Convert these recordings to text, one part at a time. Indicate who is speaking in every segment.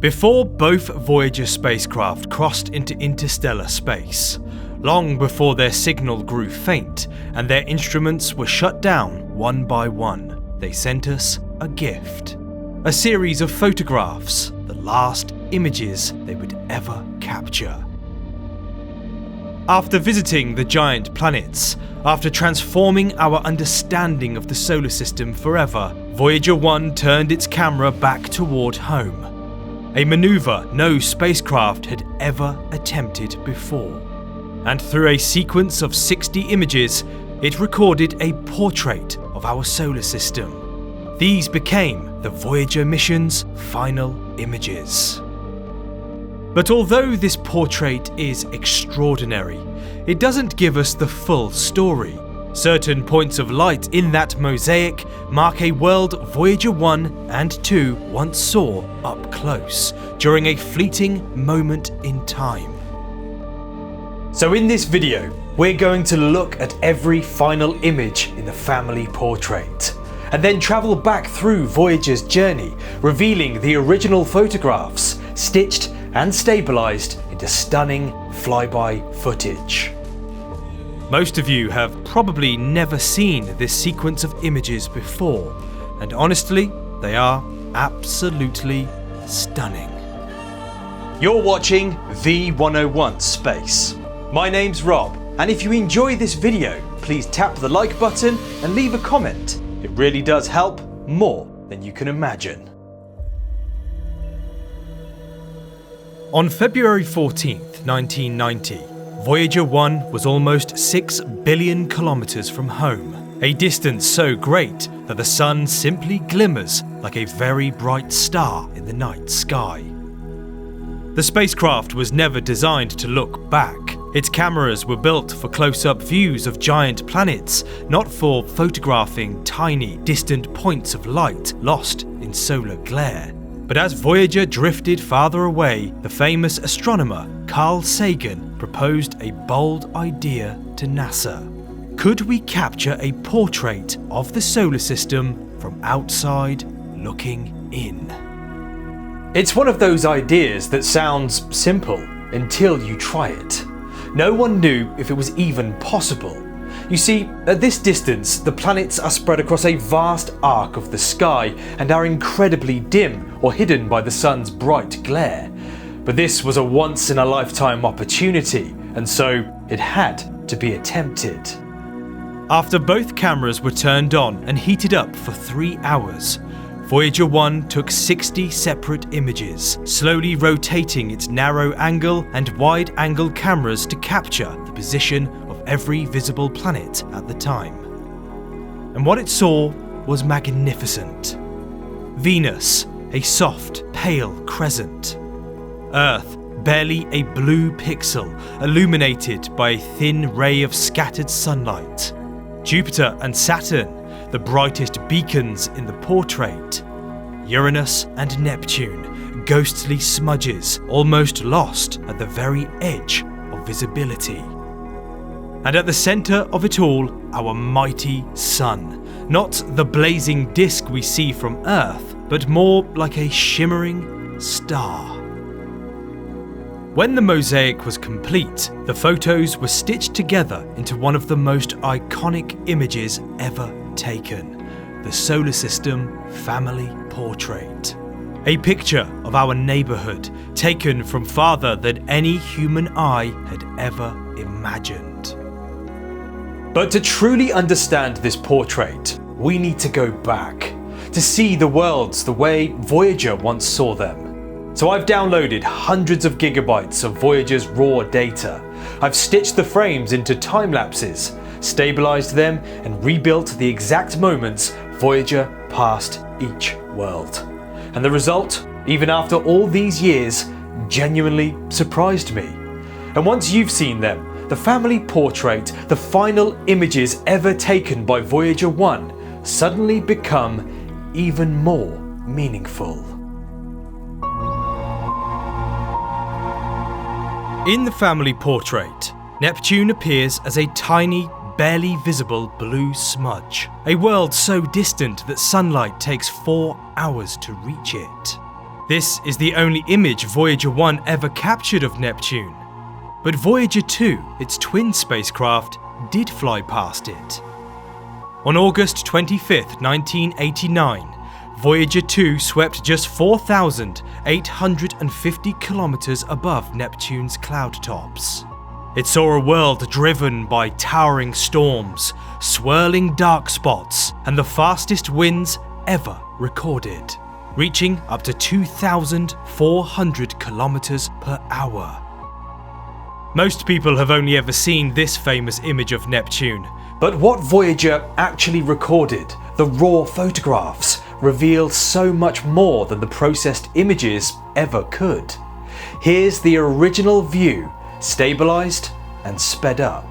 Speaker 1: Before both Voyager spacecraft crossed into interstellar space, long before their signal grew faint and their instruments were shut down one by one, they sent us a gift. A series of photographs, the last images they would ever capture. After visiting the giant planets, after transforming our understanding of the solar system forever, Voyager 1 turned its camera back toward home. A maneuver no spacecraft had ever attempted before. And through a sequence of 60 images, it recorded a portrait of our solar system. These became the Voyager mission's final images. But although this portrait is extraordinary, it doesn't give us the full story. Certain points of light in that mosaic mark a world Voyager 1 and 2 once saw up close during a fleeting moment in time. So in this video, we're going to look at every final image in the family portrait, and then travel back through Voyager's journey, revealing the original photographs, stitched and stabilized into stunning flyby footage. Most of you have probably never seen this sequence of images before, and honestly, they are absolutely stunning. You're watching V101 Space. My name's Rob, and if you enjoy this video, please tap the like button and leave a comment. It really does help more than you can imagine. On February 14th, 1990, Voyager 1 was almost 6 billion kilometers from home, a distance so great that the sun simply glimmers like a very bright star in the night sky. The spacecraft was never designed to look back. Its cameras were built for close-up views of giant planets, not for photographing tiny, distant points of light lost in solar glare. But as Voyager drifted farther away, the famous astronomer Carl Sagan proposed a bold idea to NASA. Could we capture a portrait of the solar system from outside looking in? It's one of those ideas that sounds simple until you try it. No one knew if it was even possible. You see, at this distance, the planets are spread across a vast arc of the sky and are incredibly dim or hidden by the sun's bright glare. But this was a once-in-a-lifetime opportunity, and so it had to be attempted. After both cameras were turned on and heated up for 3 hours, Voyager 1 took 60 separate images, slowly rotating its narrow angle and wide angle cameras to capture the position of every visible planet at the time. And what it saw was magnificent. Venus, a soft, pale crescent. Earth, barely a blue pixel, illuminated by a thin ray of scattered sunlight. Jupiter and Saturn, the brightest beacons in the portrait. Uranus and Neptune, ghostly smudges, almost lost at the very edge of visibility. And at the centre of it all, our mighty sun. Not the blazing disk we see from Earth, but more like a shimmering star. When the mosaic was complete, the photos were stitched together into one of the most iconic images ever taken, the solar system family portrait. A picture of our neighbourhood, taken from farther than any human eye had ever imagined. But to truly understand this portrait, we need to go back, to see the worlds the way Voyager once saw them. So I've downloaded hundreds of gigabytes of Voyager's raw data. I've stitched the frames into time lapses, stabilized them, and rebuilt the exact moments Voyager passed each world. And the result, even after all these years, genuinely surprised me. And once you've seen them, the family portrait, the final images ever taken by Voyager 1, suddenly become even more meaningful. In the family portrait, Neptune appears as a tiny, barely visible blue smudge, a world so distant that sunlight takes 4 hours to reach it. This is the only image Voyager 1 ever captured of Neptune. But Voyager 2, its twin spacecraft, did fly past it. On August 25, 1989, Voyager 2 swept just 4,850 kilometers above Neptune's cloud tops. It saw a world driven by towering storms, swirling dark spots, and the fastest winds ever recorded, reaching up to 2,400 kilometers per hour. Most people have only ever seen this famous image of Neptune, but what Voyager actually recorded, the raw photographs, revealed so much more than the processed images ever could. Here's the original view, stabilized and sped up.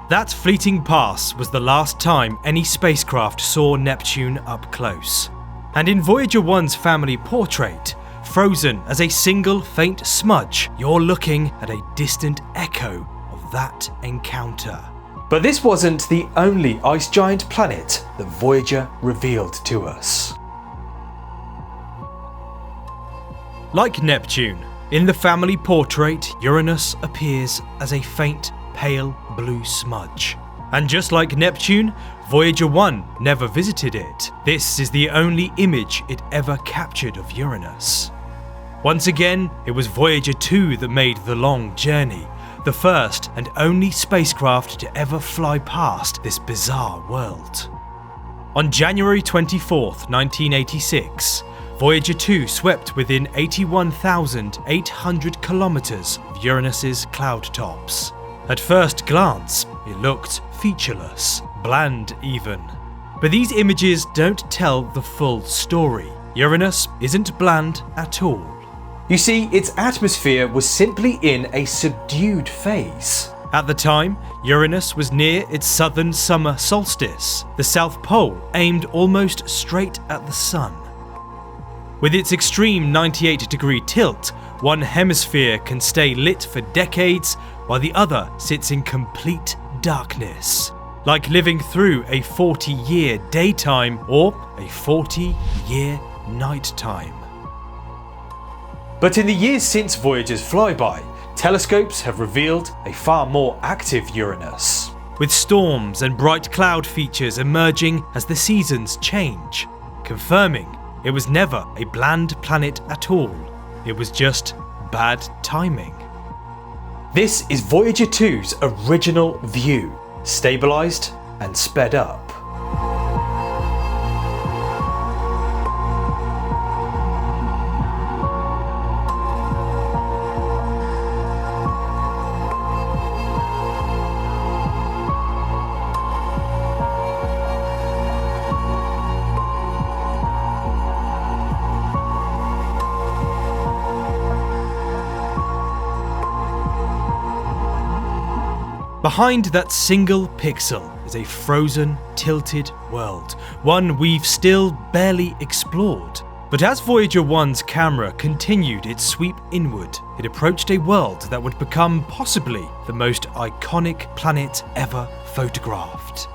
Speaker 1: That fleeting pass was the last time any spacecraft saw Neptune up close. And in Voyager 1's family portrait, frozen as a single faint smudge, you're looking at a distant echo of that encounter. But this wasn't the only ice giant planet that Voyager revealed to us. Like Neptune, in the family portrait, Uranus appears as a faint, pale blue smudge. And just like Neptune, Voyager 1 never visited it. This is the only image it ever captured of Uranus. Once again, it was Voyager 2 that made the long journey, the first and only spacecraft to ever fly past this bizarre world. On January 24, 1986, Voyager 2 swept within 81,800 kilometers of Uranus's cloud tops. At first glance, it looked featureless, bland even. But these images don't tell the full story. Uranus isn't bland at all. You see, its atmosphere was simply in a subdued phase. At the time, Uranus was near its southern summer solstice, the South Pole aimed almost straight at the sun. With its extreme 98-degree tilt, one hemisphere can stay lit for decades while the other sits in complete darkness, like living through a 40-year daytime or a 40-year nighttime. But in the years since Voyager's flyby, telescopes have revealed a far more active Uranus, with storms and bright cloud features emerging as the seasons change, confirming it was never a bland planet at all. It was just bad timing. This is Voyager 2's original view, stabilized and sped up. Behind that single pixel is a frozen, tilted world, one we've still barely explored. But as Voyager 1's camera continued its sweep inward, it approached a world that would become possibly the most iconic planet ever photographed.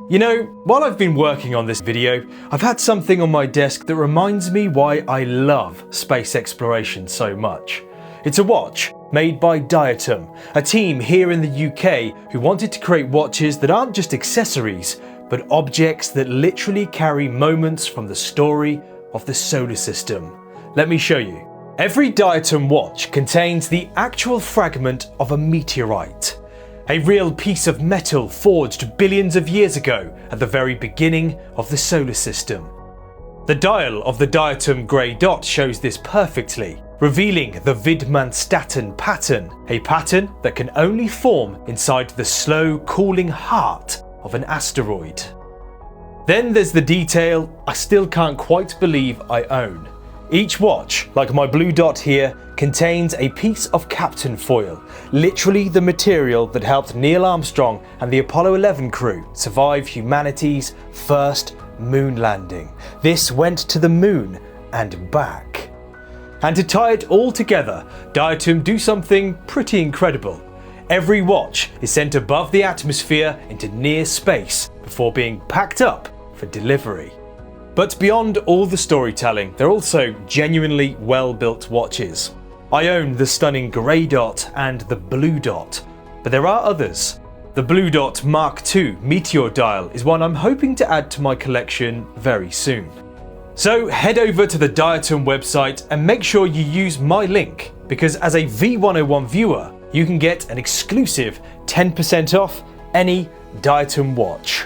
Speaker 1: You know, while I've been working on this video, I've had something on my desk that reminds me why I love space exploration so much. It's a watch made by Diatom, a team here in the UK who wanted to create watches that aren't just accessories, but objects that literally carry moments from the story of the solar system. Let me show you. Every Diatom watch contains the actual fragment of a meteorite. A real piece of metal forged billions of years ago at the very beginning of the solar system. The dial of the Diatom grey dot shows this perfectly, revealing the Saturn pattern, a pattern that can only form inside the slow cooling heart of an asteroid. Then there's the detail I still can't quite believe I own. Each watch, like my blue dot here, contains a piece of captain foil, literally the material that helped Neil Armstrong and the Apollo 11 crew survive humanity's first moon landing. This went to the moon and back. And to tie it all together, Diatom do something pretty incredible. Every watch is sent above the atmosphere into near space before being packed up for delivery. But beyond all the storytelling, they're also genuinely well-built watches. I own the stunning grey dot and the blue dot, but there are others. The Blue Dot Mark II Meteor Dial is one I'm hoping to add to my collection very soon. So head over to the Diatom website and make sure you use my link, because as a V101 viewer, you can get an exclusive 10% off any Diatom watch.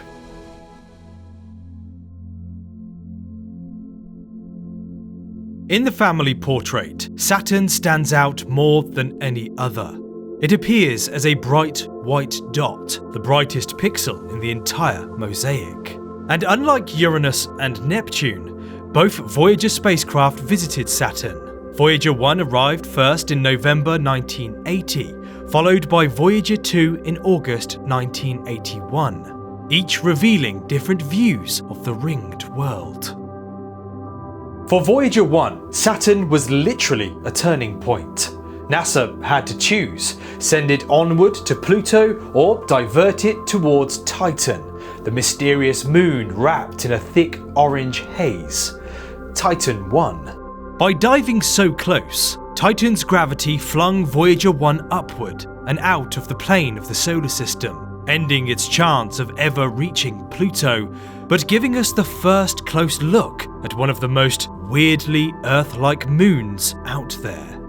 Speaker 1: In the family portrait, Saturn stands out more than any other. It appears as a bright white dot, the brightest pixel in the entire mosaic. And unlike Uranus and Neptune, both Voyager spacecraft visited Saturn. Voyager 1 arrived first in November 1980, followed by Voyager 2 in August 1981, each revealing different views of the ringed world. For Voyager 1, Saturn was literally a turning point. NASA had to choose, send it onward to Pluto or divert it towards Titan, the mysterious moon wrapped in a thick orange haze. Titan won. By diving so close, Titan's gravity flung Voyager 1 upward and out of the plane of the solar system, ending its chance of ever reaching Pluto, but giving us the first close look at one of the most weirdly Earth-like moons out there.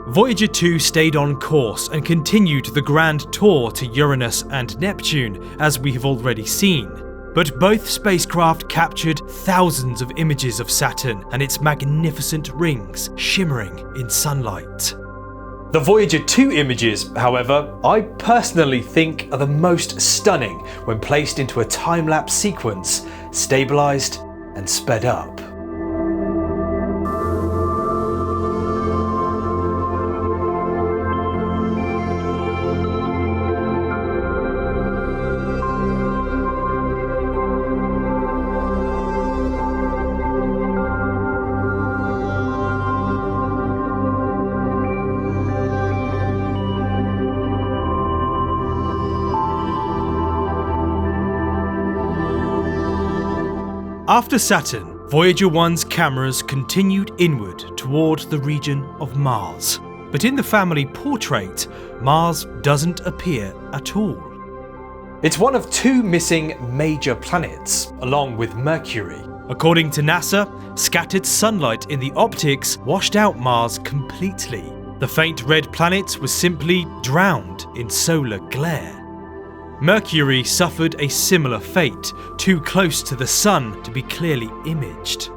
Speaker 1: Voyager 2 stayed on course and continued the grand tour to Uranus and Neptune, as we have already seen. But both spacecraft captured thousands of images of Saturn and its magnificent rings shimmering in sunlight. The Voyager 2 images, however, I personally think are the most stunning when placed into a time-lapse sequence, stabilized and sped up. After Saturn, Voyager 1's cameras continued inward toward the region of Mars. But in the family portrait, Mars doesn't appear at all. It's one of two missing major planets, along with Mercury. According to NASA, scattered sunlight in the optics washed out Mars completely. The faint red planet was simply drowned in solar glare. Mercury suffered a similar fate, too close to the Sun to be clearly imaged.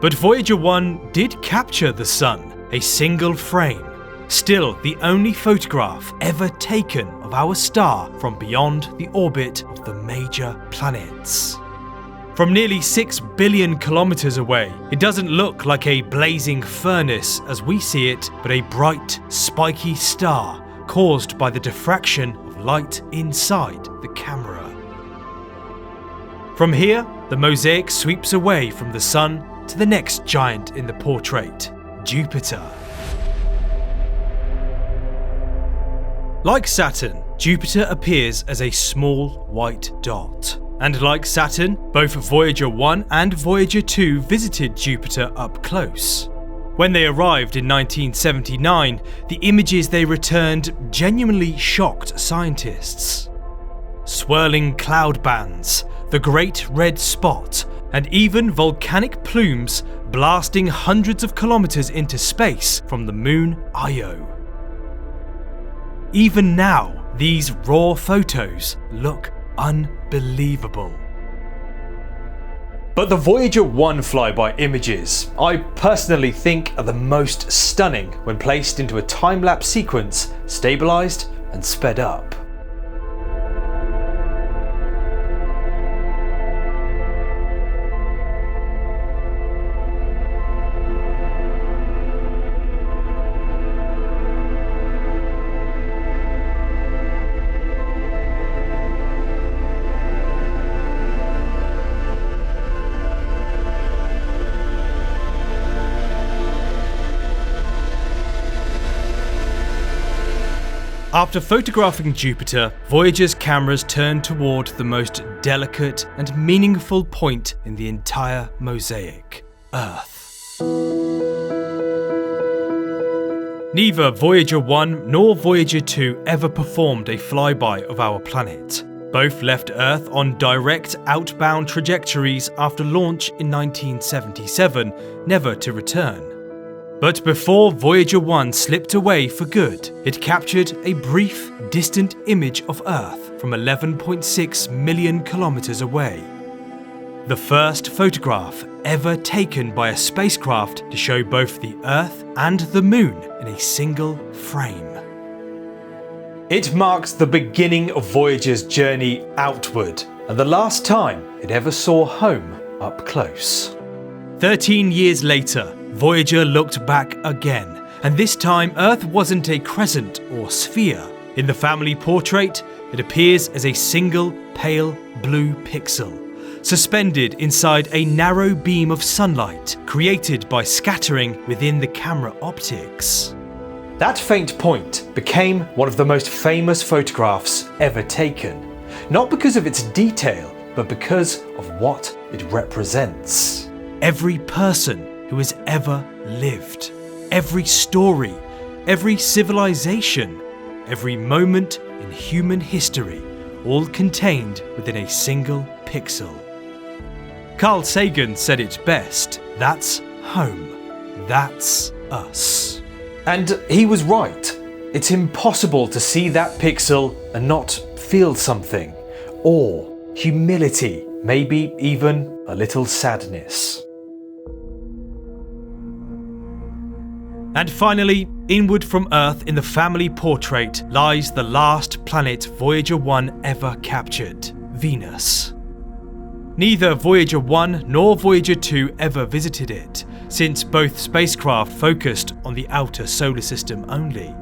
Speaker 1: But Voyager 1 did capture the Sun, a single frame, still the only photograph ever taken of our star from beyond the orbit of the major planets. From nearly 6 billion kilometers away, it doesn't look like a blazing furnace as we see it, but a bright, spiky star caused by the diffraction light inside the camera. From here, the mosaic sweeps away from the Sun to the next giant in the portrait, Jupiter. Like Saturn, Jupiter appears as a small white dot. And like Saturn, both Voyager 1 and Voyager 2 visited Jupiter up close. When they arrived in 1979, the images they returned genuinely shocked scientists. Swirling cloud bands, the Great Red Spot, and even volcanic plumes blasting hundreds of kilometers into space from the moon Io. Even now, these raw photos look unbelievable. But the Voyager 1 flyby images, I personally think are the most stunning when placed into a time-lapse sequence, stabilized and sped up. After photographing Jupiter, Voyager's cameras turned toward the most delicate and meaningful point in the entire mosaic, Earth. Neither Voyager 1 nor Voyager 2 ever performed a flyby of our planet. Both left Earth on direct outbound trajectories after launch in 1977, never to return. But before Voyager 1 slipped away for good, it captured a brief, distant image of Earth from 11.6 million kilometers away. The first photograph ever taken by a spacecraft to show both the Earth and the Moon in a single frame. It marks the beginning of Voyager's journey outward, and the last time it ever saw home up close. 13 years later, Voyager looked back again, and this time Earth wasn't a crescent or sphere. In the family portrait, it appears as a single pale blue pixel, suspended inside a narrow beam of sunlight created by scattering within the camera optics. That faint point became one of the most famous photographs ever taken, not because of its detail, but because of what it represents. Every person who has ever lived, every story, every civilization, every moment in human history, all contained within a single pixel. Carl Sagan said it best, that's home, that's us. And he was right. It's impossible to see that pixel and not feel something. Awe, humility, maybe even a little sadness. And finally, inward from Earth in the family portrait lies the last planet Voyager 1 ever captured, Venus. Neither Voyager 1 nor Voyager 2 ever visited it, since both spacecraft focused on the outer solar system only.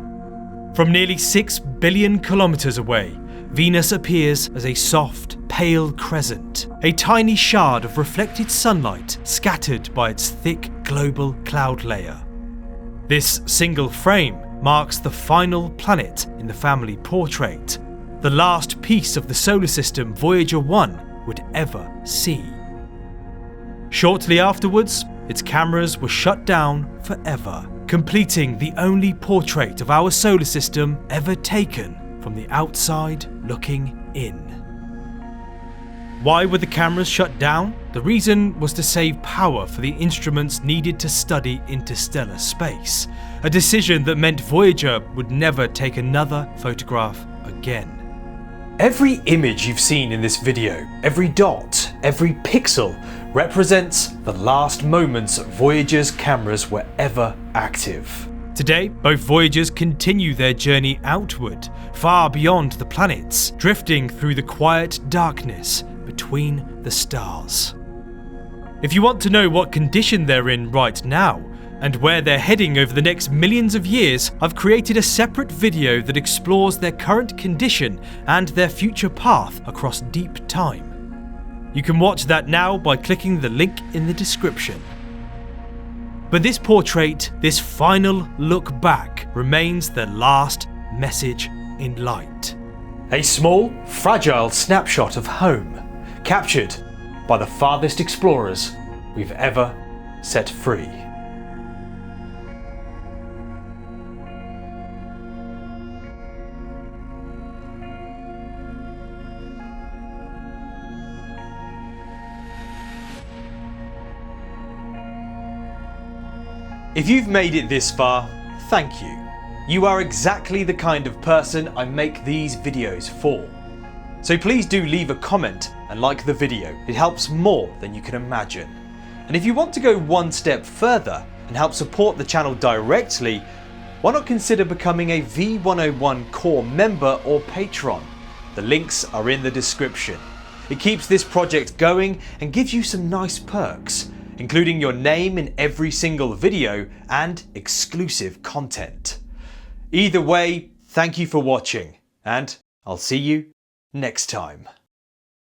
Speaker 1: From nearly 6 billion kilometers away, Venus appears as a soft, pale crescent, a tiny shard of reflected sunlight scattered by its thick global cloud layer. This single frame marks the final planet in the family portrait, the last piece of the solar system Voyager 1 would ever see. Shortly afterwards, its cameras were shut down forever, completing the only portrait of our solar system ever taken from the outside looking in. Why were the cameras shut down? The reason was to save power for the instruments needed to study interstellar space, a decision that meant Voyager would never take another photograph again. Every image you've seen in this video, every dot, every pixel, represents the last moments Voyager's cameras were ever active. Today, both Voyagers continue their journey outward, far beyond the planets, drifting through the quiet darkness between the stars. If you want to know what condition they're in right now, and where they're heading over the next millions of years, I've created a separate video that explores their current condition and their future path across deep time. You can watch that now by clicking the link in the description. But this portrait, this final look back, remains their last message in light. A small, fragile snapshot of home, captured by the farthest explorers we've ever set free. If you've made it this far, thank you. You are exactly the kind of person I make these videos for. So please do leave a comment and like the video, it helps more than you can imagine. And if you want to go one step further and help support the channel directly, why not consider becoming a V101 core member or patron? The links are in the description. It keeps this project going and gives you some nice perks, including your name in every single video and exclusive content. Either way, thank you for watching, and I'll see you next time.